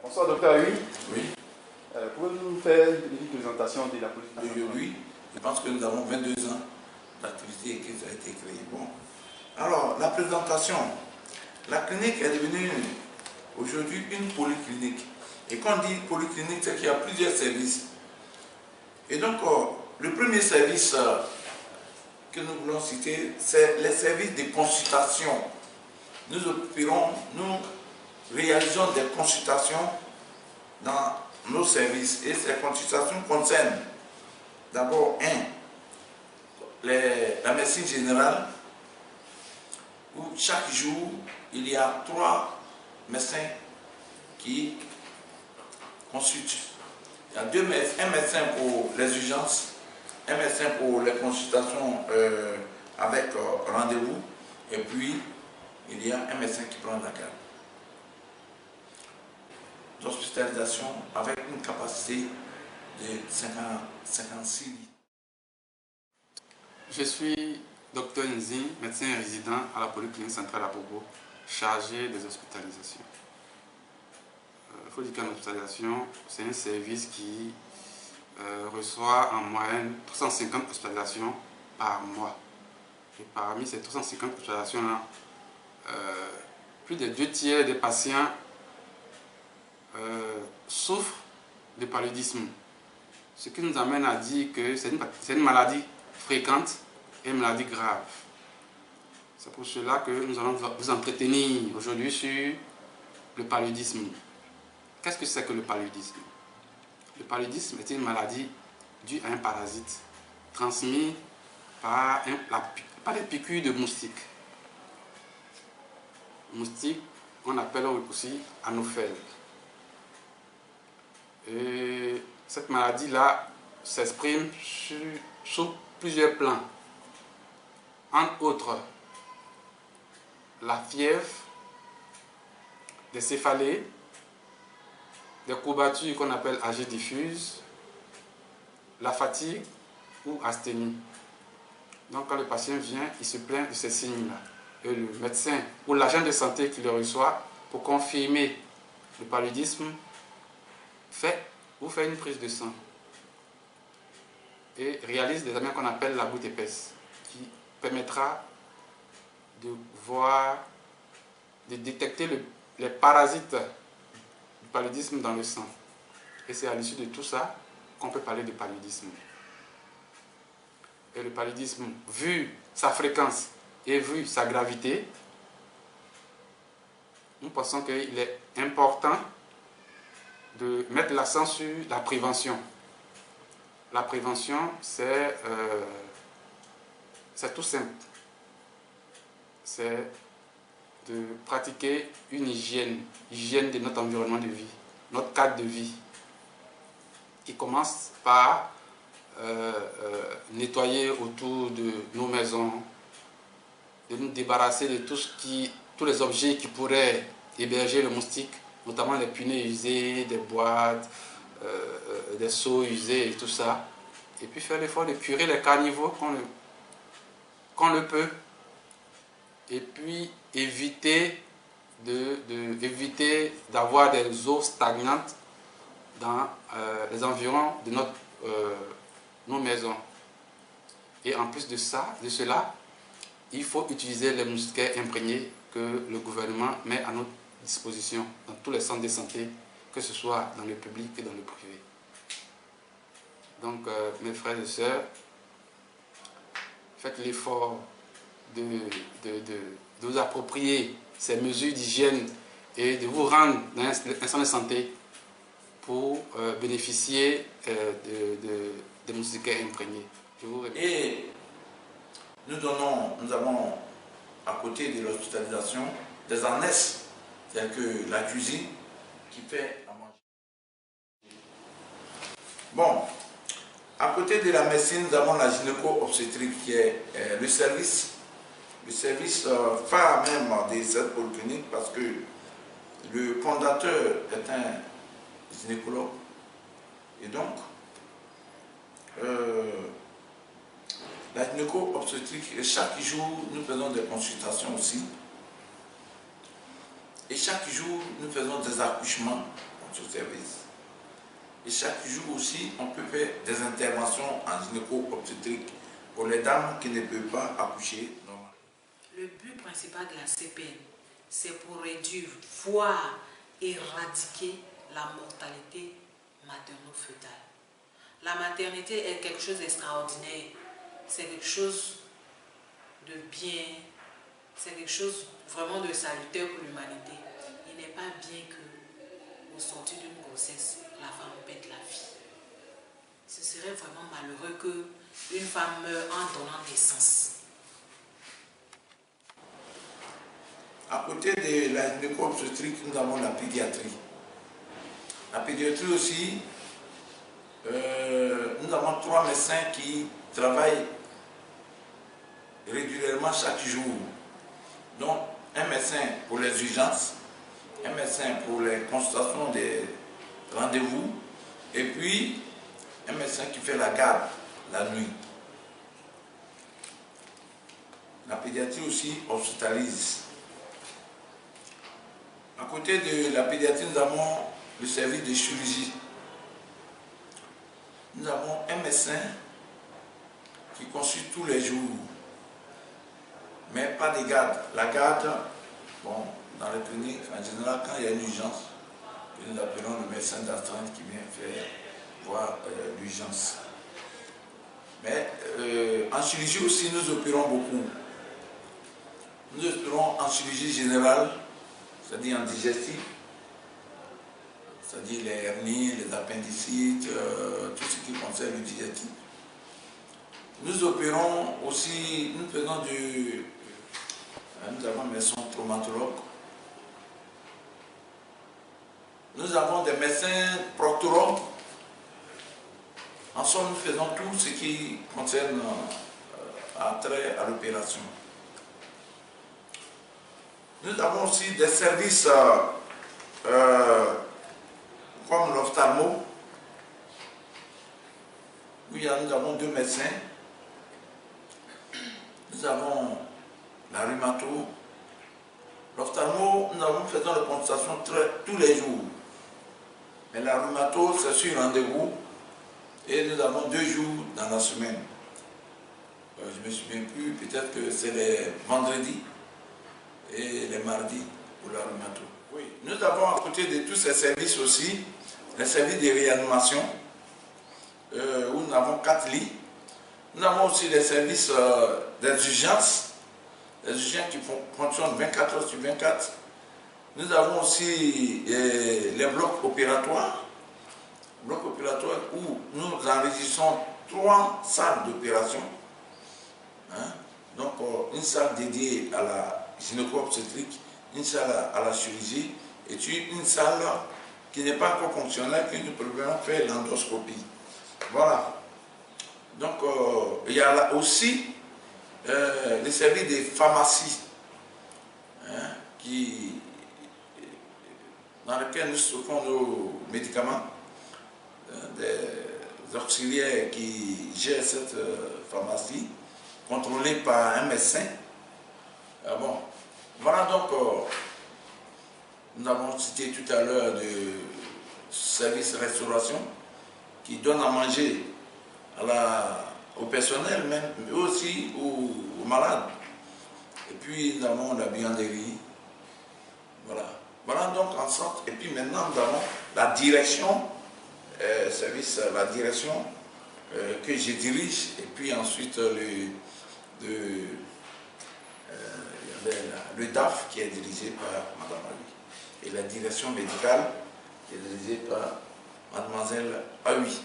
Bonsoir, docteur Aoui. Oui. Pouvez-vous nous faire une petite présentation de la politique nationale? Aujourd'hui, je pense que nous avons 22 ans d'activité qui a été créée. Bon. Alors, la présentation. La clinique est devenue aujourd'hui une polyclinique. Et quand on dit polyclinique, c'est qu'il y a plusieurs services. Et donc, le premier service que nous voulons citer, c'est les services de consultation. Nous réalisons des consultations dans nos services. Et ces consultations concernent d'abord, la médecine générale, où chaque jour, il y a 3 médecins qui consultent. Il y a un médecin pour les urgences, un médecin pour les consultations avec rendez-vous, et puis il y a un médecin qui prend la garde. D'hospitalisation avec une capacité de 56 lits. Je suis Dr Nzi, médecin résident à la Polyclinique centrale à Bobo, chargé des hospitalisations. Il faut dire qu'en hospitalisation, c'est un service qui reçoit en moyenne 350 hospitalisations par mois. Et parmi ces 350 hospitalisations-là, plus de 2 tiers des patients souffrent de paludisme. Ce qui nous amène à dire que c'est une maladie fréquente et une maladie grave. C'est pour cela que nous allons vous entretenir aujourd'hui sur le paludisme. Qu'est-ce que c'est que le paludisme? Le paludisme est une maladie due à un parasite transmis par les piqûres de moustiques. Moustiques qu'on appelle aussi anophèles. Et cette maladie-là s'exprime sur plusieurs plans. Entre autres, la fièvre, des céphalées, des courbatures qu'on appelle AG diffuse, la fatigue ou asthénie. Donc quand le patient vient, il se plaint de ces signes-là. Et le médecin ou l'agent de santé qui le reçoit pour confirmer le paludisme vous fait une prise de sang et réalise des examens qu'on appelle la goutte épaisse, qui permettra de détecter les parasites du paludisme dans le sang. Et c'est à l'issue de tout ça qu'on peut parler de paludisme. Et le paludisme, vu sa fréquence et vu sa gravité, nous pensons qu'il est important de mettre l'accent sur la prévention. La prévention, c'est tout simple. C'est de pratiquer une hygiène de notre environnement de vie, notre cadre de vie, qui commence par nettoyer autour de nos maisons, de nous débarrasser de tous les objets qui pourraient héberger le moustique, notamment les punais usés, des boîtes, des seaux usés et tout ça. Et puis faire l'effort de curer les caniveaux qu'on le peut. Et puis éviter d'avoir des eaux stagnantes dans les environs de nos maisons. Et en plus de cela, il faut utiliser les moustiquaires imprégnés que le gouvernement met à notre disposition dans tous les centres de santé, que ce soit dans le public et dans le privé. Donc, mes frères et sœurs, faites l'effort de vous approprier ces mesures d'hygiène et de vous rendre dans un centre de santé pour bénéficier des moustiquaires imprégnés. Je vous remercie. Et nous avons, à côté de l'hospitalisation, des annexes, telles que la cuisine, qui fait à manger. Bon, à côté de la médecine, nous avons la gynéco-obstétrique, qui est le service phare même de cette polyclinique, parce que le fondateur est un gynécologue. Et donc, la gynéco-obstétrique, chaque jour, nous faisons des consultations aussi. Et chaque jour, nous faisons des accouchements ce service. Et chaque jour aussi, on peut faire des interventions en gynéco-obstétrique pour les dames qui ne peuvent pas accoucher normalement. Le but principal de la CPN, c'est pour réduire, voire éradiquer la mortalité materno-fœtale. La maternité est quelque chose d'extraordinaire, c'est quelque chose de bien, c'est quelque chose vraiment de salutaire pour l'humanité. Il n'est pas bien que, au sortir d'une grossesse, la femme perde la vie. Ce serait vraiment malheureux qu'une femme meure en donnant naissance. À côté de la gynéco-obstétrique, nous avons la pédiatrie. La pédiatrie aussi, nous avons 3 médecins qui travaillent régulièrement chaque jour. Donc, un médecin pour les urgences, un médecin pour les consultations des rendez-vous, et puis un médecin qui fait la garde la nuit. La pédiatrie aussi hospitalise. À côté de la pédiatrie, nous avons le service de chirurgie. Nous avons un médecin qui consulte tous les jours, mais pas de garde. La garde, bon, dans les cliniques, en général, quand il y a une urgence, nous appelons le médecin d'astreinte qui vient faire voir l'urgence. Mais en chirurgie aussi, nous opérons beaucoup. Nous opérons en chirurgie générale, c'est-à-dire en digestif, c'est-à-dire les hernies, les appendicites, tout ce qui concerne le digestif. Nous opérons aussi, nous faisons nous avons un médecin traumatologue. Nous avons des médecins proctologues. En somme, nous faisons tout ce qui concerne trait à l'opération. Nous avons aussi des services comme l'ophtalmo, où nous avons 2 médecins. Nous avons la rhumato. L'ophtalmo, nous faisons les consultations tous les jours. Mais la rhumato, c'est sur rendez-vous. Et nous avons 2 jours dans la semaine. Je ne me souviens plus, peut-être que c'est les vendredis et les mardis pour la rhumato. Oui. Nous avons à côté de tous ces services aussi, les services de réanimation, où nous avons 4 lits. Nous avons aussi les services des urgences qui fonctionnent 24 heures sur 24. Nous avons aussi les blocs opératoires. Bloc opératoire où nous enregistrons 3 salles d'opération. Hein? Donc, une salle dédiée à la gynéco-obstétrique, une salle à la chirurgie, et puis une salle qui n'est pas encore fonctionnelle, que nous pouvons faire l'endoscopie. Voilà. Donc, il y a là aussi les services des pharmacies, hein, dans lesquels nous stockons nos médicaments. Des auxiliaires qui gèrent cette pharmacie, contrôlée par un médecin. Bon. Voilà donc, nous avons cité tout à l'heure le service restauration qui donne à manger au personnel, mais aussi aux malades. Et puis nous avons la buanderie. Voilà. Voilà donc en sorte. Et puis maintenant nous avons la direction. La direction que je dirige, et puis ensuite le DAF qui est dirigé par Mme Aoui, et la direction médicale qui est dirigée par Mademoiselle Aoui.